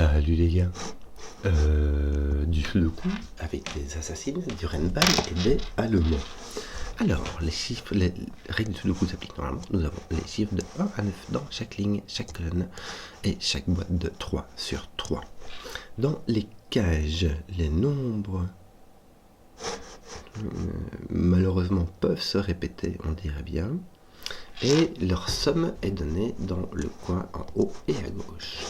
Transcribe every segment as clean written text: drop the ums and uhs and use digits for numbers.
Salut les gars, du Sudoku avec des assassines, du Renban et des Allemands. Alors, les chiffres, les règles du Sudoku s'appliquent normalement. Nous avons les chiffres de 1 à 9 dans chaque ligne, chaque colonne et chaque boîte de 3 sur 3. Dans les cages, les nombres malheureusement peuvent se répéter, on dirait bien, et leur somme est donnée dans le coin en haut et à gauche.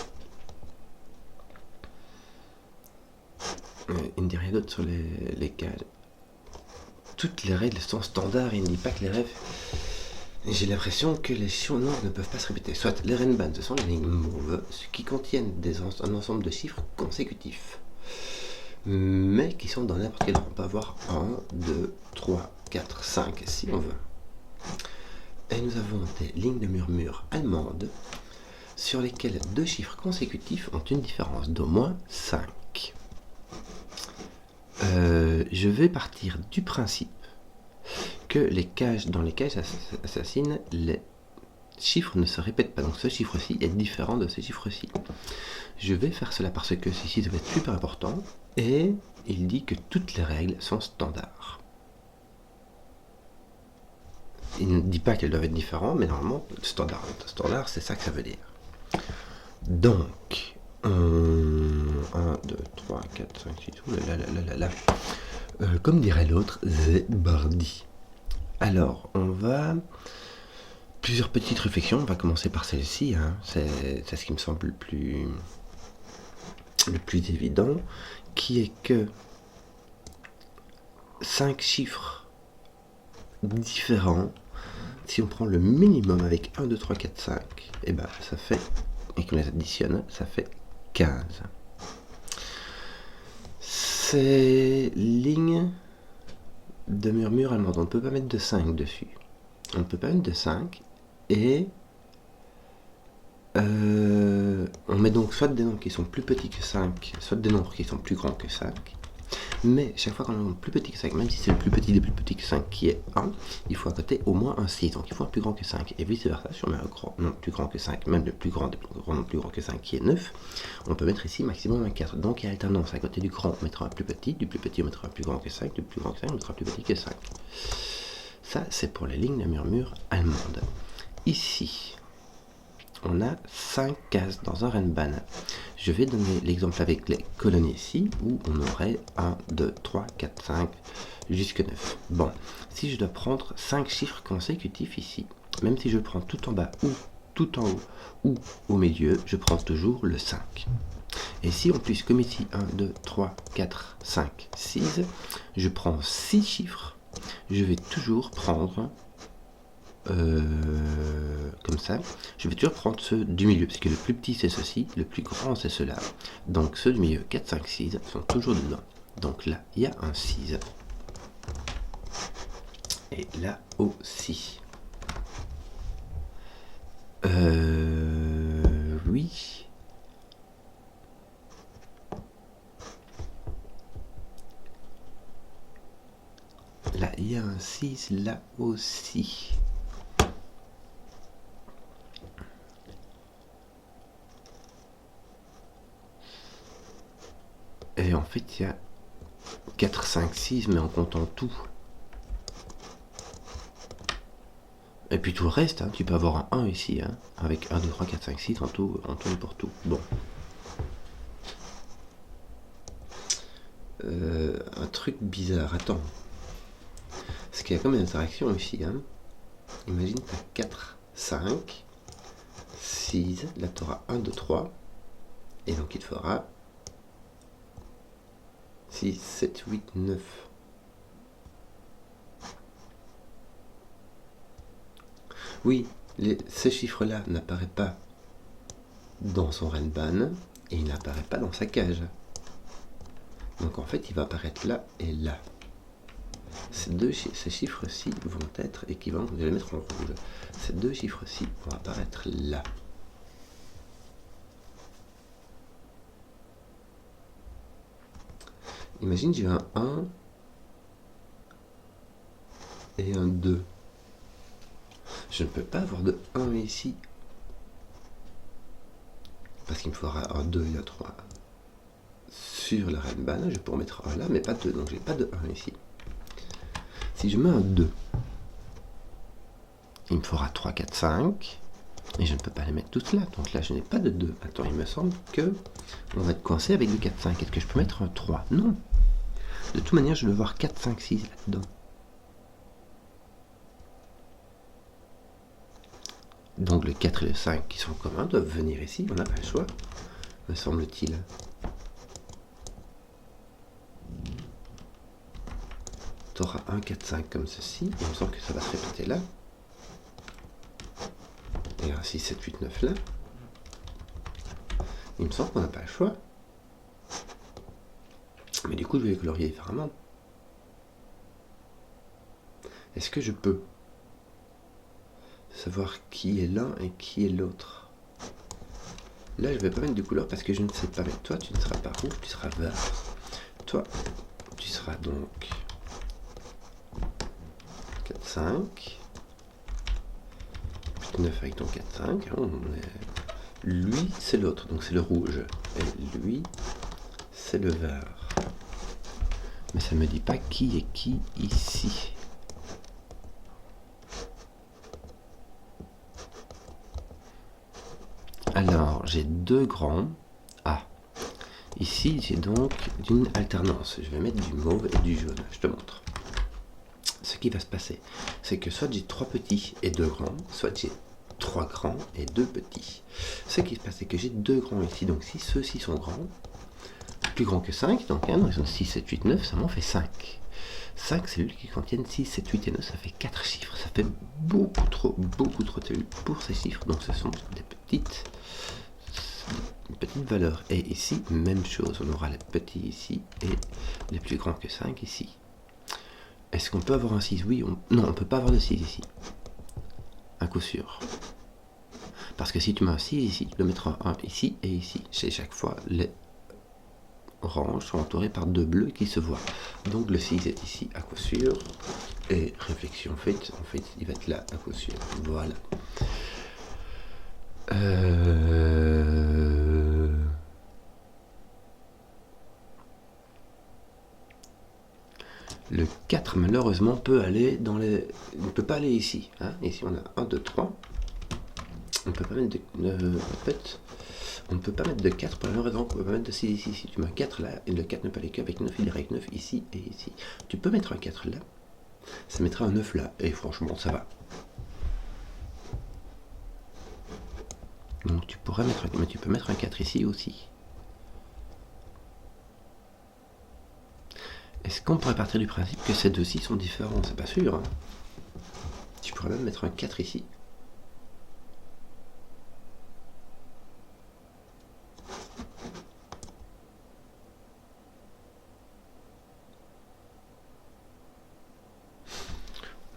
Il ne dit rien d'autre sur les cages. Toutes les règles sont standards, il ne dit pas que les rêves... J'ai l'impression que les chiffres ne peuvent pas se répéter. Soit les Renban, ce sont les lignes mauves, qui contiennent un ensemble de chiffres consécutifs, mais qui sont dans n'importe quel ordre. On peut avoir 1, 2, 3, 4, 5 si on veut. Et nous avons des lignes de murmure allemandes sur lesquelles deux chiffres consécutifs ont une différence d'au moins 5. Je vais partir du principe que dans les cages assassines, les chiffres ne se répètent pas. Donc ce chiffre-ci est différent de ce chiffre-ci. Je vais faire cela parce que ceci va être super important. Et il dit que toutes les règles sont standards. Il ne dit pas qu'elles doivent être différentes, mais normalement, standard, c'est ça que ça veut dire. Donc, 1, 2, 3, 4, 5, 6, comme dirait l'autre, c'est Bardi. Alors, on va... Plusieurs petites réflexions, on va commencer par celle-ci, hein. C'est ce qui me semble le plus évident, qui est que 5 chiffres différents, si on prend le minimum avec 1, 2, 3, 4, 5, et ben ça fait, et qu'on les additionne, ça fait 15. Ces lignes de murmure allemande, on ne peut pas mettre de 5 dessus. On ne peut pas mettre de 5, et on met donc soit des nombres qui sont plus petits que 5, soit des nombres qui sont plus grands que 5. Mais chaque fois qu'on a un nombre plus petit que 5, même si c'est le plus petit des plus petits que 5 qui est 1, il faut à côté au moins un 6, donc il faut un plus grand que 5. Et vice versa, si on met un grand nombre plus grand que 5, même le plus grand des plus grands nombres plus grand que 5 qui est 9, on peut mettre ici maximum un 4. Donc il y a alternance, à côté du grand on mettra un plus petit, du plus petit on mettra un plus grand que 5, du plus grand que 5 on mettra un plus petit que 5. Ça c'est pour les lignes de murmure allemandes. Ici, on a 5 cases dans un Renban. Je vais donner l'exemple avec les colonnes ici, où on aurait 1, 2, 3, 4, 5, jusque 9. Bon, si je dois prendre 5 chiffres consécutifs ici, même si je prends tout en bas, ou tout en haut, ou au milieu, je prends toujours le 5. Et si en plus, comme ici, 1, 2, 3, 4, 5, 6, je prends 6 chiffres, je vais toujours prendre... comme ça, je vais toujours prendre ceux du milieu, parce que le plus petit c'est ceci, le plus grand c'est cela. Donc ceux du milieu, 4, 5, 6, sont toujours dedans. Donc là, il y a un 6. Et là aussi. Oui. Là, il y a un 6, là aussi. Et en fait, il y a 4, 5, 6, mais en comptant tout. Et puis tout le reste, hein, tu peux avoir un 1 ici, hein, avec 1, 2, 3, 4, 5, 6 en tout et pour tout. Bon. Un truc bizarre, attends. Parce qu'il y a comme une interaction ici, hein. Imagine, tu as 4, 5, 6, là tu auras 1, 2, 3, et donc il te fera 6, 7, 8, 9. Oui, ces chiffres-là n'apparaissent pas dans son Renban, et il n'apparaît pas dans sa cage. Donc en fait, il va apparaître là et là. Ces chiffres-ci vont être équivalents, je vais les mettre en rouge. Ces deux chiffres-ci vont apparaître là. Imagine, j'ai un 1 et un 2. Je ne peux pas avoir de 1 ici. parce qu'il me faudra un 2 et un 3 sur la reine balle. Je peux en mettre un là, mais pas 2, donc j'ai pas de 1 ici. Si je mets un 2, il me faudra 3, 4, 5, et je ne peux pas les mettre toutes là, donc là je n'ai pas de 2. Attends, il me semble que on va être coincé avec du 4, 5. Est-ce que je peux mettre un 3? Non. De toute manière, je dois avoir 4, 5, 6 là-dedans. Donc le 4 et le 5 qui sont communs doivent venir ici, on n'a pas le choix, me semble-t-il. Tu auras 1, 4, 5 comme ceci, il me semble que ça va se répéter là. Et un 6, 7, 8, 9 là. Il me semble qu'on n'a pas le choix. Mais du coup, je vais les colorier différemment. Est-ce que je peux savoir qui est l'un et qui est l'autre? Là, je vais pas mettre de couleur parce que je ne sais pas. Mais toi, tu ne seras pas rouge, tu seras vert. Toi, tu seras donc 4, 5. 9 avec ton 4, 5. Lui, c'est l'autre, donc c'est le rouge. Et lui, c'est le vert. Mais ça ne me dit pas qui est qui ici. Alors, j'ai deux grands. Ah, ici, j'ai donc d'une alternance. Je vais mettre du mauve et du jaune. Je te montre. Ce qui va se passer, c'est que soit j'ai 3 petits et 2 grands, soit j'ai 3 grands et 2 petits. Ce qui se passe, c'est que j'ai 2 grands ici. Donc, si ceux-ci sont grands, plus grands que 5, donc 6, 7, 8, 9, ça m'en fait 5. 5 cellules qui contiennent 6, 7, 8 et 9, ça fait 4 chiffres. Ça fait beaucoup trop de cellules pour ces chiffres. Donc ce sont des petites valeurs. Et ici, même chose. On aura les petits ici et les plus grands que 5 ici. Est-ce qu'on peut avoir un 6? Oui. Non, on ne peut pas avoir de 6 ici. À coup sûr. Parce que si tu mets un 6 ici, tu dois mettre un 1 ici et ici. Chez chaque fois, les orange sont entourés par 2 bleus qui se voient. Donc le 6 est ici à coup sûr. Et réflexion faite, en fait, il va être là à coup sûr. Voilà. Le 4, malheureusement, peut aller dans les... Il ne peut pas aller ici. Hein. Ici, on a 1, 2, 3. On ne peut pas mettre de... en fait, on ne peut pas mettre de 4 pour la même raison qu'on ne peut pas mettre de 6 ici. Si tu mets un 4 là, et le 4 ne peut aller qu'avec 9, il irait avec 9 ici et ici. Tu peux mettre un 4 là, ça mettra un 9 là, et franchement, ça va. Donc tu pourrais mettre, mais tu peux mettre un 4 ici aussi. Est-ce qu'on pourrait partir du principe que ces deux-ci sont différents? C'est pas sûr. Hein. Tu pourrais même mettre un 4 ici.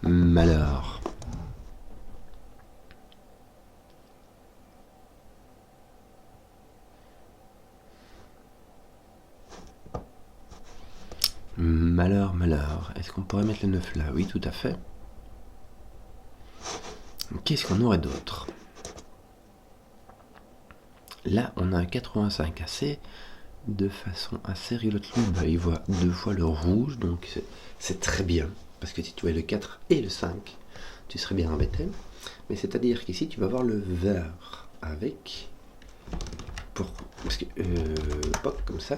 Malheur. Malheur. Est-ce qu'on pourrait mettre le 9 là? Oui, tout à fait. Qu'est-ce qu'on aurait d'autre? Là, on a un 85 assez, de façon assez rigolote. Il voit 2 fois le rouge, donc c'est très bien. Parce que si tu vois le 4 et le 5, tu serais bien embêté. Mais c'est-à-dire qu'ici, tu vas voir le vert avec... Parce que, pas comme ça.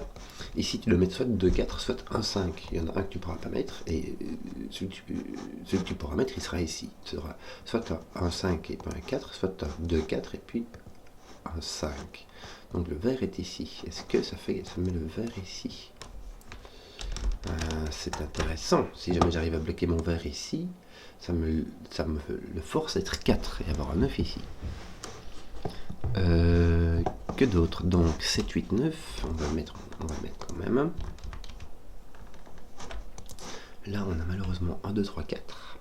Ici, tu dois mettre soit 2, 4, soit 1, 5. Il y en a un que tu ne pourras pas mettre, et celui que tu pourras mettre, il sera ici. Tu auras soit un 5 et pas un 4, soit un 2, 4 et puis un 5. Donc le vert est ici. Est-ce que ça met le vert ici? C'est intéressant. Si jamais j'arrive à bloquer mon vert ici, ça me le force à être 4 et avoir un 9 ici. Que d'autre? Donc 7, 8, 9, on va mettre quand même. Là on a malheureusement 1, 2, 3, 4.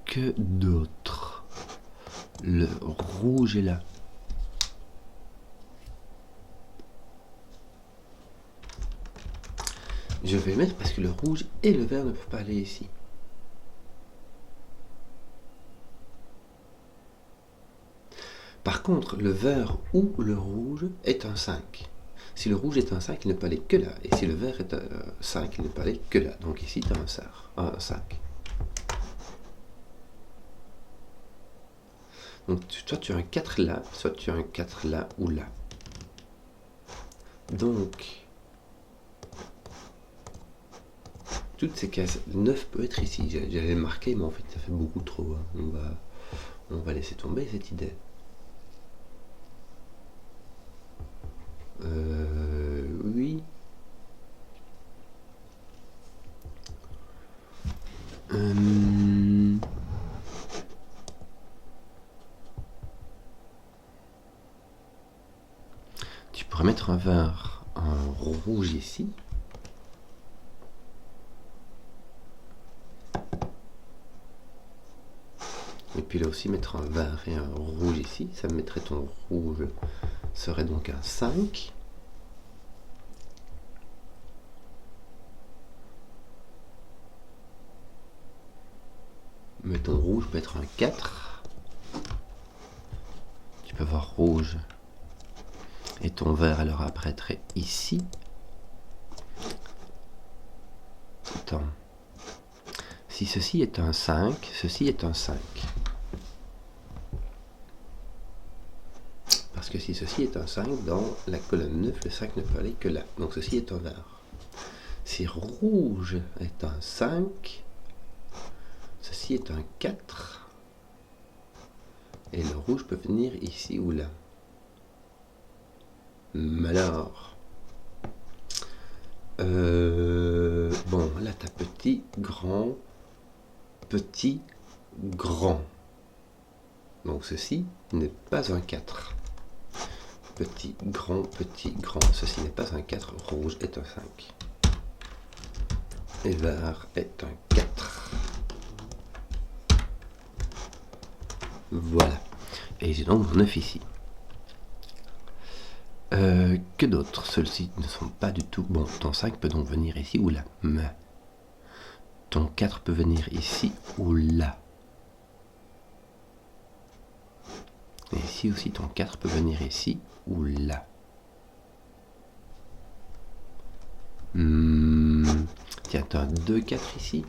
Que d'autre? Le rouge est là. Je vais mettre parce que le rouge et le vert ne peuvent pas aller ici. Par contre, le vert ou le rouge est un 5. Si le rouge est un 5, il ne peut aller que là. Et si le vert est un 5, il ne peut aller que là. Donc ici, tu as un 5. Donc soit tu as un 4 là, soit tu as un 4 là ou là. Donc, toutes ces cases, 9 peut être ici. J'avais marqué, mais en fait, ça fait beaucoup trop. Hein. On va laisser tomber cette idée. Oui. Tu pourrais mettre un vert, un rouge ici. Et puis là aussi mettre un vert et un rouge ici. Ça me mettrait ton rouge, serait donc un 5. Mais ton rouge peut être un 4. Tu peux avoir rouge. Et ton vert alors apparaîtrait ici. Attends. Si ceci est un 5, ceci est un 5. Parce que si ceci est un 5, dans la colonne 9, le 5 ne peut aller que là. Donc ceci est un vert. Si rouge est un 5, ceci est un 4. Et le rouge peut venir ici ou là. Mais alors... bon, là t'as petit, grand, grand. Donc ceci n'est pas un 4. Petit, grand, ceci n'est pas un 4, rouge est un 5. Et vert est un 4. Voilà. Et j'ai donc mon 9 ici. Que d'autres? Ceux-ci ne sont pas du tout... Bon, ton 5 peut donc venir ici ou là. Mais ton 4 peut venir ici ou là. Et ici aussi, ton 4 peut venir ici ou là. Tiens, tu as un 2, 4 ici.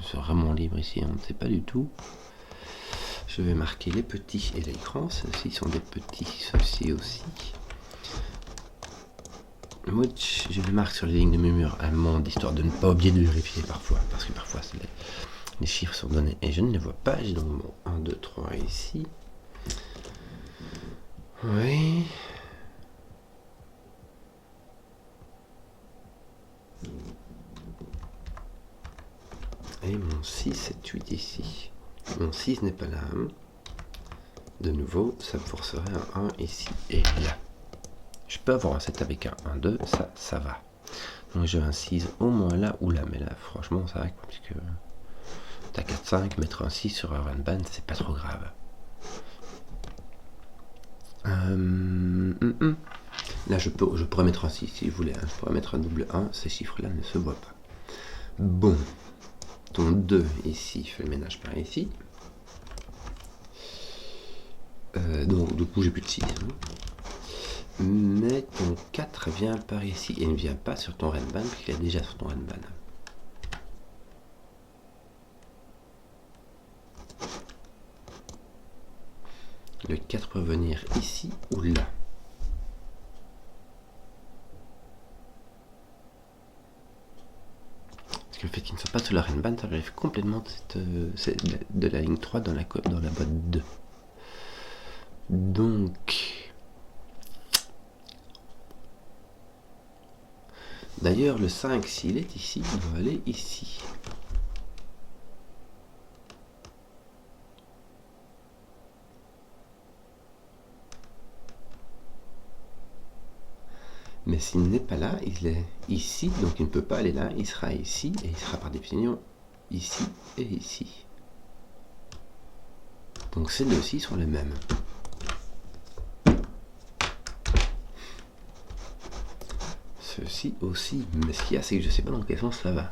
C'est vraiment libre ici, on ne sait pas du tout. Je vais marquer les petits et les grands. Ceux-ci sont des petits, ceux-ci aussi. Moi, je les marque sur les lignes de murmure allemandes, histoire de ne pas oublier de vérifier parfois, parce que parfois les chiffres sont donnés et je ne les vois pas. J'ai donc mon 1, 2, 3 ici. Oui. Et mon 6, 7, 8 ici. Mon 6 n'est pas là. De nouveau, ça me forcerait un 1 ici et là. Je peux avoir un 7 avec un 1, 2, ça va. Donc j'ai un 6 au moins là ou là. Mais là, franchement, ça va, puisque t'as 4, 5, mettre un 6 sur un band, c'est pas trop grave. Là, je pourrais mettre un 6 si je voulais. Je pourrais mettre un double 1, ces chiffres-là ne se voient pas. Bon. Ton 2 ici, je fais le ménage par ici. Donc du coup j'ai plus de 6. Mais ton 4 vient par ici et ne vient pas sur ton Renban puisqu'il est déjà sur ton Renban. Le 4 peut venir ici ou là. Parce que le fait qu'il ne soit pas sur la Renban, ça relève complètement de la ligne 3 dans la boîte 2. Donc, d'ailleurs, le 5, s'il est ici, il doit aller ici. Mais s'il n'est pas là, il est ici, donc il ne peut pas aller là, il sera ici, et il sera par définition ici et ici. Donc ces deux-ci sont les mêmes. Ceci aussi. Mais ce qu'il y a, c'est que je sais pas dans quel sens ça va.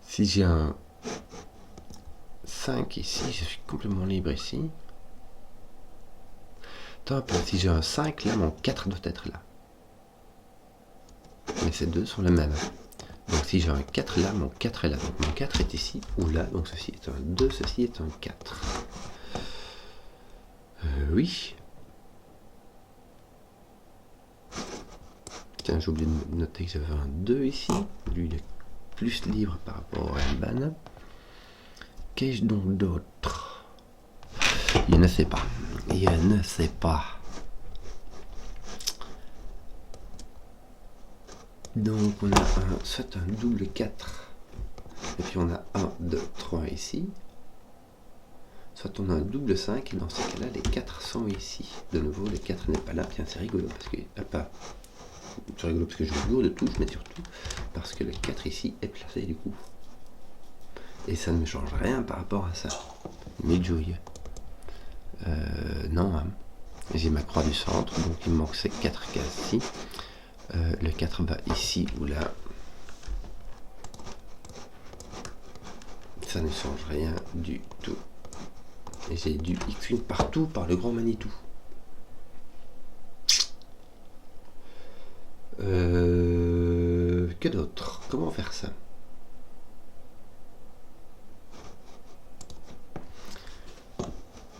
Si j'ai un 5 ici, je suis complètement libre ici. Top, si j'ai un 5 là, mon 4 doit être là. Mais ces deux sont les mêmes. Donc si j'ai un 4 là, mon 4 est là. Donc mon 4 est ici ou là. Donc ceci est un 2, ceci est un 4. Oui. Tiens, j'ai oublié de noter que j'avais un 2 ici. Lui, il est plus libre par rapport à Elban. Qu'ai-je donc d'autre? Il ne sait pas. Il ne sait pas. Donc on a soit un double 4. Et puis on a 1, 2, 3 ici. Soit on a un double 5. Et dans ce cas-là, les 4 sont ici. De nouveau, le 4 n'est pas là. Tiens, c'est rigolo parce que... C'est rigolo parce que je joue de touches, mais surtout parce que le 4 ici est placé du coup. Et ça ne me change rien par rapport à ça. Midjouille. Non, hein. J'ai ma croix du centre, donc il me manque ces 4 cases-ci. Le 4 va ici ou là. Ça ne change rien du tout. Et j'ai du X1 partout par le grand Manitou. Que d'autre? Comment faire ça?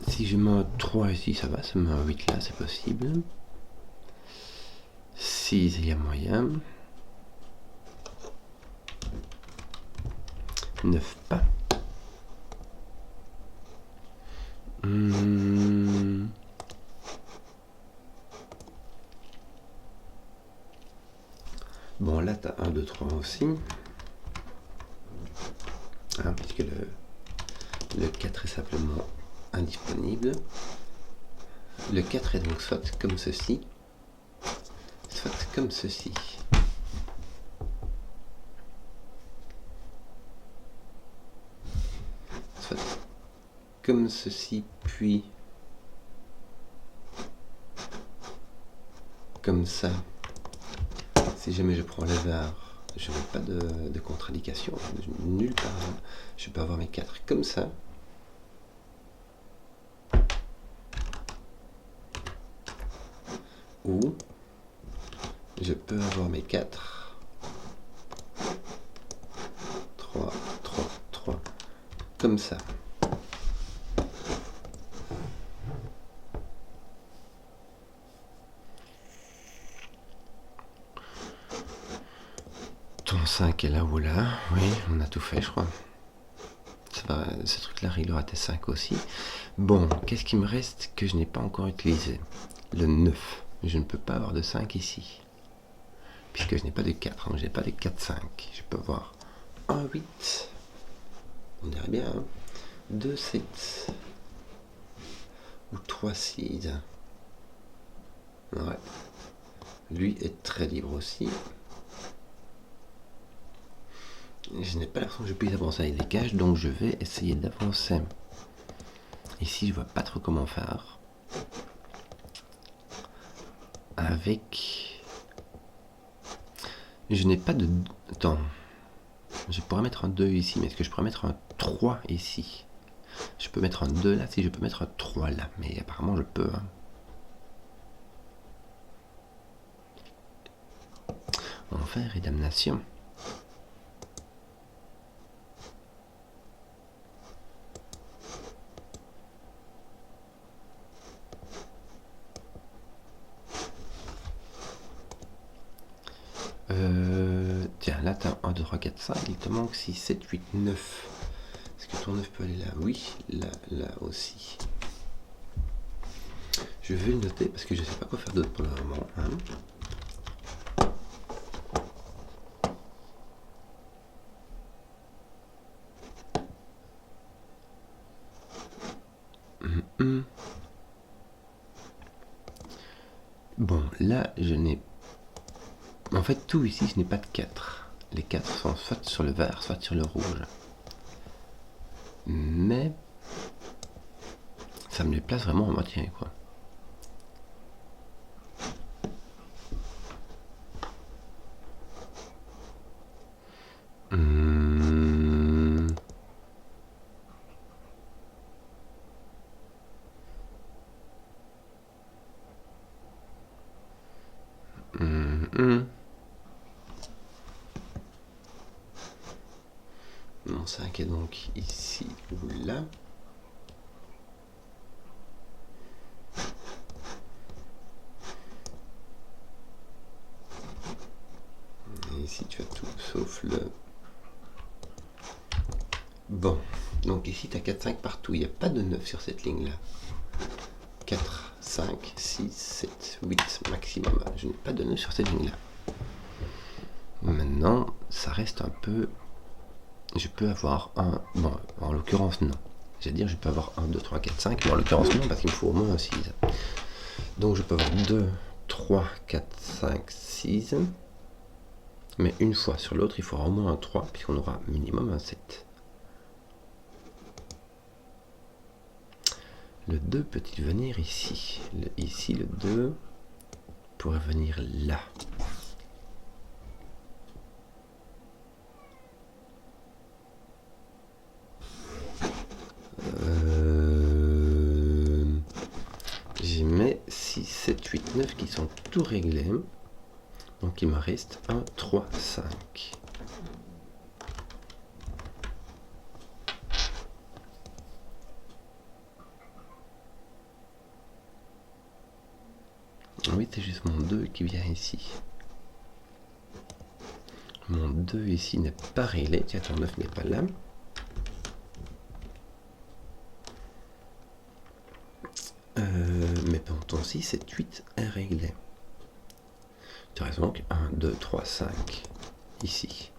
Si je mets un 3 ici, ça va, ça met un 8 là, c'est possible. 6, il y a moyen. 9, pas. Bon, là, t'as 1, 2, 3 aussi. Hein, puisque le 4 est simplement indisponible. Le 4 est donc soit comme ceci, soit comme ceci. Soit comme ceci, puis comme ça. Si jamais je prends les arts, je n'ai pas de contre-indication, nulle part. Je peux avoir mes 4 comme ça. Ou je peux avoir mes 4. 3, 3, 3. Comme ça. Ton 5 est là ou là. Oui, on a tout fait, je crois. Ce truc-là réglera tes 5 aussi. Bon, qu'est-ce qui me reste que je n'ai pas encore utilisé? Le 9. Je ne peux pas avoir de 5 ici. Puisque je n'ai pas de 4. Donc je n'ai pas de 4, 5. Je peux avoir un 8. On dirait bien. Hein, 2, 7. Ou 3, 6. Ouais. Lui est très libre aussi. Je n'ai pas l'impression que je puisse avancer avec des cages, donc je vais essayer d'avancer. Ici, je vois pas trop comment faire. Avec... Je n'ai pas de... Attends. Je pourrais mettre un 2 ici, mais est-ce que je pourrais mettre un 3 ici? Je peux mettre un 2 là, si je peux mettre un 3 là, mais apparemment je peux. Hein. Enfer et damnation. Tiens, là t'as 1, 2, 3, 4, 5, il te manque 6, 7, 8, 9. Est-ce que ton 9 peut aller là? Oui, là aussi. Je vais le noter parce que je ne sais pas quoi faire d'autre pour le moment. Hein. Bon, là, je n'ai... En fait, tout ici, je n'ai pas de 4. Les 4 sont soit sur le vert, soit sur le rouge. mais ça me les place vraiment en moitié, quoi. Mon 5 est donc ici ou là. Et ici tu as tout sauf le... Bon, donc ici tu as 4, 5 partout. Il n'y a pas de 9 sur cette ligne-là. 4, 5, 6, 7, 8 maximum. Je n'ai pas de 9 sur cette ligne-là. Maintenant, ça reste un peu... Je peux avoir un... Bon, en l'occurrence, non. J'allais dire, je peux avoir 1, 2, 3, 4, 5, mais en l'occurrence, non, parce qu'il me faut au moins un 6. Donc, je peux avoir 2, 3, 4, 5, 6. Mais une fois sur l'autre, il faudra au moins un 3, puisqu'on aura minimum un 7. Le 2 peut-il venir ici? Ici, le 2 pourrait venir là. J'ai mes 6, 7, 8, 9 qui sont tout réglés. Donc il me reste 1, 3, 5. Oui, c'est juste mon 2 qui vient ici. Mon 2 ici n'est pas réglé. Tiens, ton 9 n'est pas là. Mais bon, ton 6, 7, 8 est réglé. Tu as donc 1, 2, 3, 5 ici.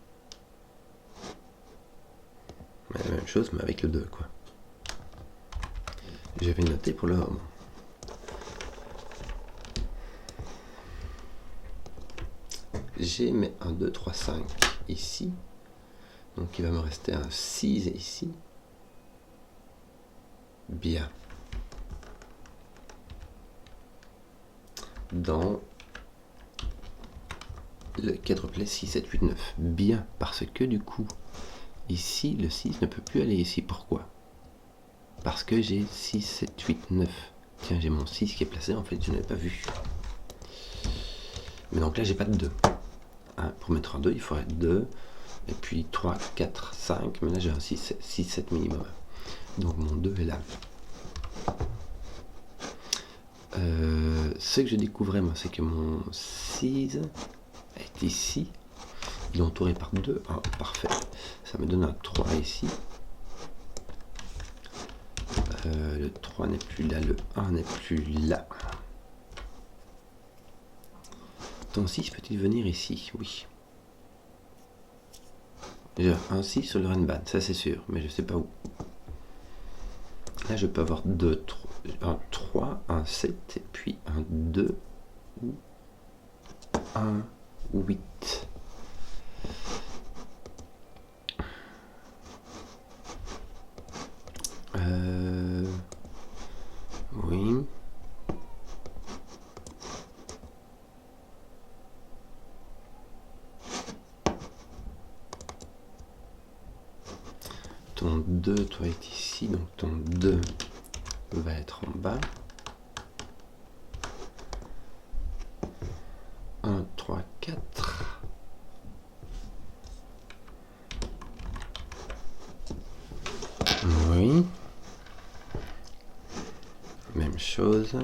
La même chose, mais avec le 2, quoi. Je vais noter pour le moment. J'ai mes 1, 2, 3, 5 ici. Donc il va me rester un 6 ici. Bien. Dans le quadruplet 6, 7, 8, 9. Bien, parce que du coup, ici, le 6 ne peut plus aller ici. Pourquoi? Parce que j'ai 6, 7, 8, 9. Tiens, j'ai mon 6 qui est placé, en fait, je n'avais pas vu. Mais donc là, j'ai pas de 2. Hein, pour mettre un 2, il faudrait 2. Et puis 3, 4, 5. Mais là, j'ai un 6, 7 minimum. Donc mon 2 est là. Ce que je découvrais, moi, c'est que mon 6 est ici. Il est entouré par 2. Ah, parfait. Ça me donne un 3 ici. Le 3 n'est plus là. Le 1 n'est plus là. Ton 6 peut-il venir ici? Oui. J'ai un 6 sur le Renban, ça c'est sûr, mais je sais pas où. Là, je peux avoir 2, 3, un 3, un 7, et puis un 2 ou un 8. Oui. Ton 2, toi, est ici, donc ton 2 va être en bas. 1, 3, 4. Oui. Même chose.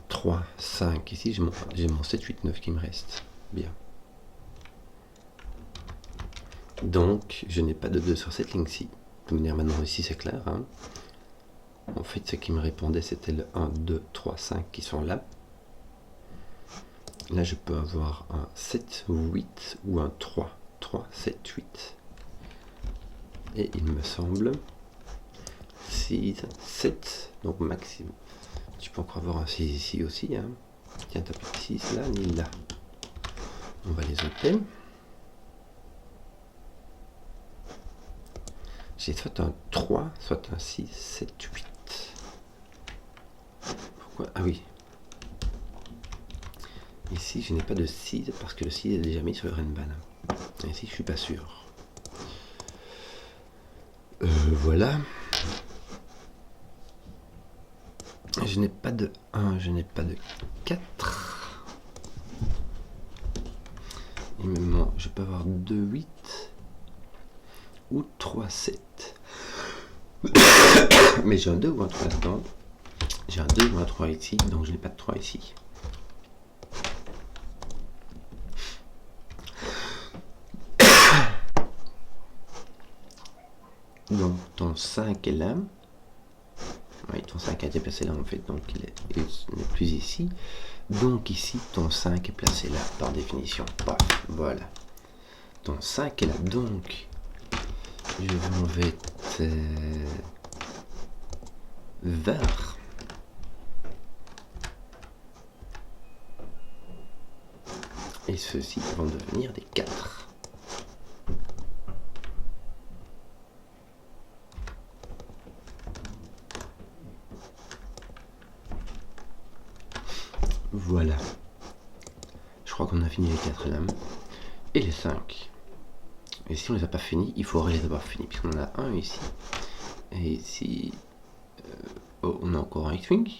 Trois, 5. Ici, j'ai mon 7, 8, 9 qui me reste. Bien. Donc, je n'ai pas de 2 sur cette ligne-ci. De toute manière, maintenant, ici, c'est clair. Hein. En fait, ce qui me répondait, c'était le 1, 2, 3, 5 qui sont là. Là, je peux avoir un 7, 8 ou un 3. 3, 7, 8. Et il me semble, 6, 7, donc maximum. Tu peux encore avoir un 6 ici aussi. Hein. Tiens, t'as plus de 6 là, ni là. On va les ôter. J'ai soit un 3, soit un 6, 7, 8. Pourquoi? Ah oui. Ici, je n'ai pas de 6 parce que le 6 est déjà mis sur le Renban. Ici, je suis pas sûr. Voilà. Je n'ai pas de 1, je n'ai pas de 4. Il me manque, je peux avoir 2, 8 ou 3, 7. Mais j'ai un 2 ou un 3 là-dedans. J'ai un 2 ou un 3 ici, donc je n'ai pas de 3 ici. Donc ton 5 est là. Oui, ton 5 a été placé là en fait, donc il n'est plus ici. Donc ici, ton 5 est placé là, par définition. Paf, voilà. Ton 5 est là, donc je vais enlever vert. Et ceux-ci vont devenir des 4. Voilà. Je crois qu'on a fini les 4 lames. Et les 5. Et si on les a pas finis, il faudrait les avoir finis. Puisqu'on en a un ici. Et ici... oh, on a encore un X-Wing.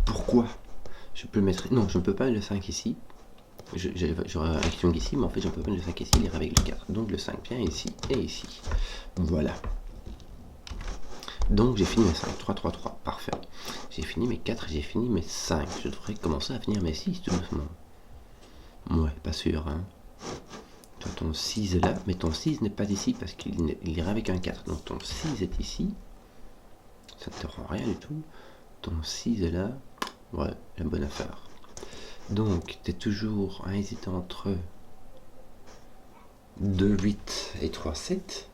Pourquoi? Je peux le mettre... Non, je ne peux pas mettre le 5 ici. J'aurais un X-Wing ici, mais en fait je ne peux pas mettre le 5 ici, il ira avec le 4. Donc le 5 vient ici et ici. Voilà. Donc j'ai fini mes 5. 3, 3, 3. Parfait. J'ai fini mes 4 et j'ai fini mes 5. Je devrais commencer à finir mes 6 tout doucement. Ouais, pas sûr. Hein. Toi, ton 6 est là, mais ton 6 n'est pas ici parce qu'il ira avec un 4. Donc ton 6 est ici. Ça ne te rend rien du tout. Ton 6 est là. Ouais, la bonne affaire. Donc, tu es toujours à hésiter entre 2, 8 et 3, 7.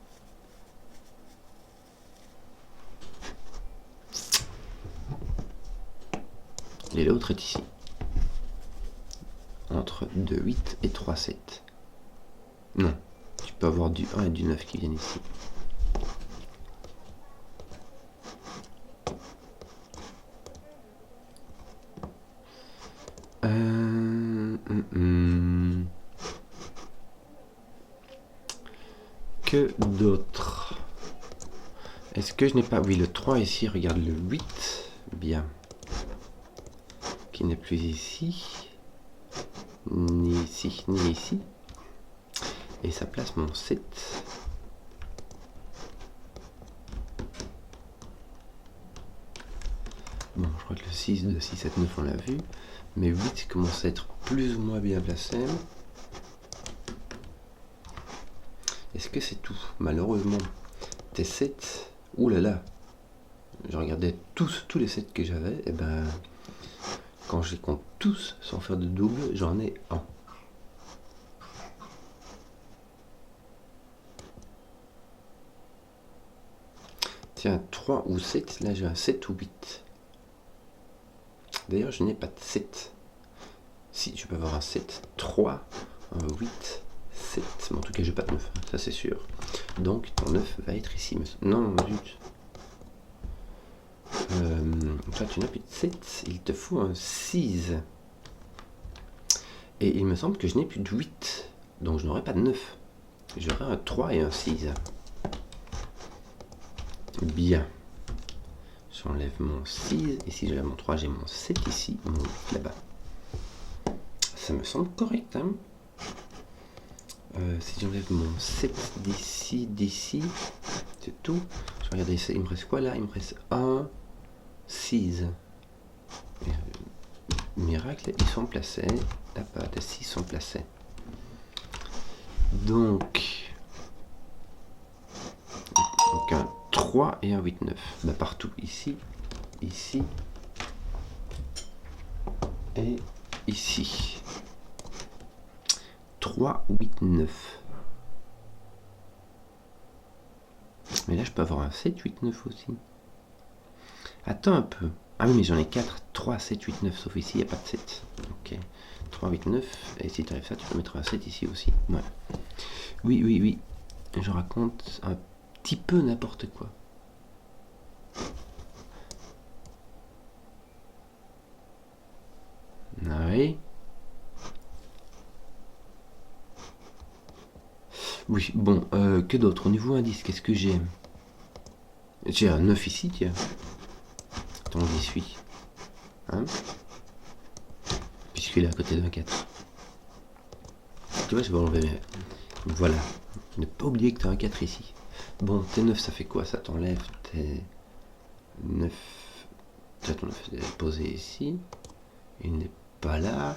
Et l'autre est ici. Entre 2, 8 et 3, 7. Non, tu peux avoir du 1 et du 9 qui viennent ici. Que d'autres? Est-ce que je n'ai pas... Oui, le 3 ici, regarde le 8. Bien. Qui n'est plus ici. Ni ici, ni ici. Et ça place mon 7. Bon, je crois que le 6, 2, 6, 7, 9, on l'a vu. Mais 8 commence à être plus ou moins bien placé. Est-ce que c'est tout? Malheureusement, tes 7, oulala, je regardais tous les 7 que j'avais, et ben, quand je les compte tous sans faire de double, j'en ai un. Tiens, 3 ou 7, là j'ai un 7 ou 8. D'ailleurs, je n'ai pas de 7. Si, je peux avoir un 7, 3, un 8, 7. Mais en tout cas, je n'ai pas de 9, ça c'est sûr. Donc, ton 9 va être ici. Non, zut. Toi, tu n'as plus de 7. Il te faut un 6. Et il me semble que je n'ai plus de 8. Donc, je n'aurai pas de 9. J'aurai un 3 et un 6. Bien. J'enlève mon 6. Et si j'enlève mon 3, j'ai mon 7 ici. Mon 8 là-bas. Ça me semble correct, hein. Si j'enlève mon 7 d'ici, c'est tout. Je vais regarder, il me reste quoi là? Il me reste 1, 6. Miracle, ils sont placés. La pâte, les 6 sont placés. Donc un 3 et un 8, 9. Bah, partout, ici, ici et ici. 3, 8, 9. Mais là, je peux avoir un 7, 8, 9 aussi. Attends un peu. Ah oui, mais j'en ai 4. 3, 7, 8, 9. Sauf ici, il n'y a pas de 7. Ok. 3, 8, 9. Et si tu arrives ça, tu peux mettre un 7 ici aussi. Ouais. Oui, oui, oui. Je raconte un petit peu n'importe quoi. Oui. Oui, bon, que d'autre? Au niveau indice, qu'est-ce que j'ai? J'ai un 9 ici, tiens. Attends, j'y suis. Hein? Puisqu'il est à côté d'un 4. Tu vois, je vais enlever mes... Voilà. Ne pas oublier que tu as un 4 ici. Bon, tes 9, ça fait quoi? Ça t'enlève tes 9. Ton 9 est posé ici. Il n'est pas là.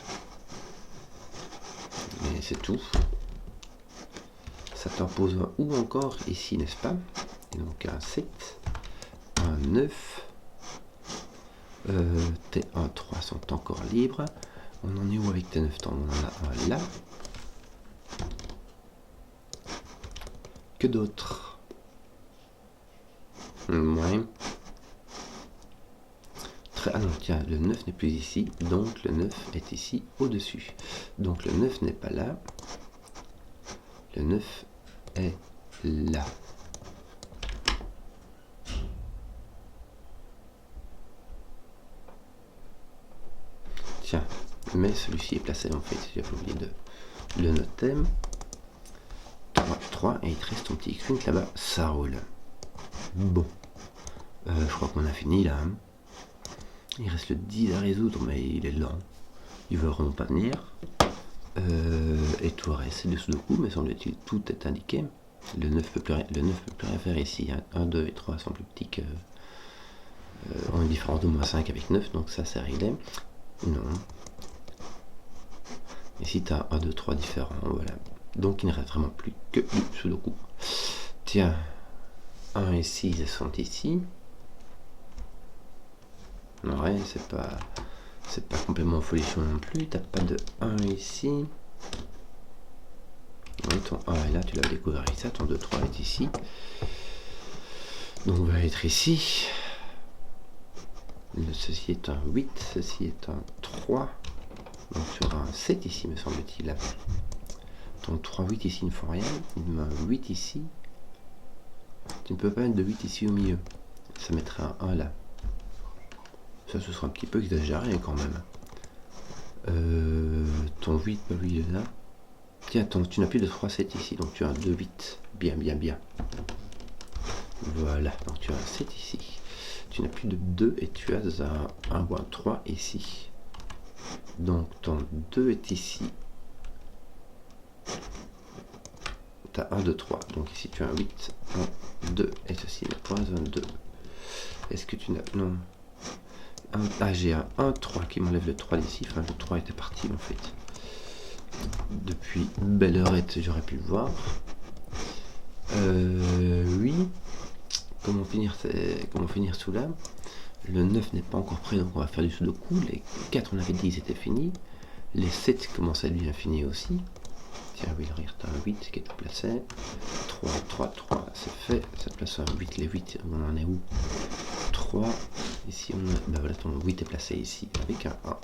Mais c'est tout. Ça t'en pose un ou encore ici, n'est-ce pas? Et donc un 7, un 9. Tes 1, 3 sont encore libres. On en est où avec tes 9 temps? On en a un là. Que d'autres? Ouais. Ah non, tiens, le 9 n'est plus ici, donc le 9 est ici au-dessus. Donc le 9 n'est pas là. Le 9 est là. Tiens, mais celui-ci est placé en fait, j'avais oublié de le noter. 3, 3, et il te reste ton petit X là-bas, ça roule. Bon, je crois qu'on a fini là. Hein. Il reste le 10 à résoudre, mais il est lent. Il veut vraiment pas venir. Et tout le reste, c'est du Sudoku, mais semble-t-il tout est indiqué. Le 9 peut plus rien faire ici. Hein. 1, 2 et 3 sont plus petits que... on est différent de moins 5 avec 9, donc ça c'est réglé. Non. Ici tu as 1, 2, 3 différents, voilà. Donc il ne reste vraiment plus que du Sudoku. Tiens, 1 et 6 sont ici. Ouais, c'est pas complètement folichon non plus. T'as pas de 1 ici. Oui, ton 1 est là, tu l'as découvert ici. Ton 2, 3 est ici. Donc on va être ici. Ceci est un 8, ceci est un 3. Donc tu auras un 7 ici, me semble-t-il. Ton 3, 8 ici ne font rien. Il met un 8 ici. Tu ne peux pas mettre de 8 ici au milieu. Ça mettra un 1 là. Ça, ce sera un petit peu exagéré quand même. Ton 8, bah oui, il est là. Tiens, tu n'as plus de 3, 7 ici, donc tu as un 2, 8. Bien, bien, bien. Voilà, donc tu as un 7 ici. Tu n'as plus de 2 et tu as un ou un 3 ici. Donc ton 2 est ici. Tu as 1, 2, 3. Donc ici tu as un 8, 1, 2. Et ceci n'est pas un 2. Est-ce que tu n'as... Non. Ah, j'ai un 1, 3 qui m'enlève le 3 d'ici. Enfin, le 3 était parti en fait. Depuis belle heurette, j'aurais pu le voir. Oui. Comment finir sous là? Le 9 n'est pas encore prêt, donc on va faire du Sudoku. Les 4, on avait dit, c'était fini. Les 7 commencent à devenir finis aussi. Tiens, oui, regarde, tu as un 8 qui est placé. 3, 3, 3, c'est fait. Ça place un 8, les 8, on en est où? 3. Ici, on a... Ben voilà, ton 8 est placé ici avec un 1.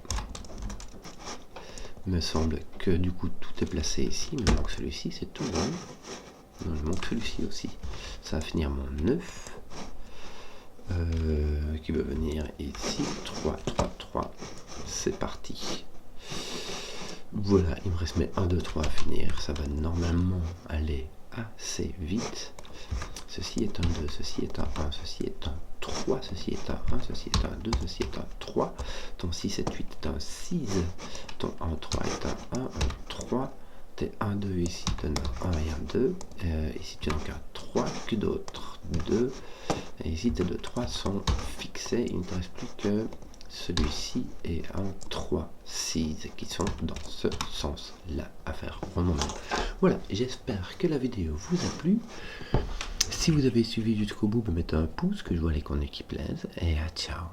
Il me semble que du coup, tout est placé ici. Il me manque celui-ci, c'est tout. Hein. Non, il manque celui-ci aussi. Ça va finir mon 9. Qui va venir ici. 3, 3, 3. C'est parti. Voilà, il me reste mes 1, 2, 3 à finir. Ça va normalement aller assez vite. Ceci est un 2, ceci est un 1, ceci est un 3, ceci est un 1, ceci est un 2, ceci est un 3. Ton 6, 7, 8 est un 6. Ton 1, 3 est un 1, un 3. Tes 1, 2 ici, tu en as 1 et un 2. Ici, tu n'as qu'un 3. Que d'autres? 2. Et ici, tes 2, 3 sont fixés. Il ne te reste plus que celui-ci et un 3, 6 qui sont dans ce sens-là à faire remonter. Voilà, j'espère que la vidéo vous a plu. Si vous avez suivi jusqu'au bout, mettez un pouce, que je vois les contenus qui plaisent. Et ciao!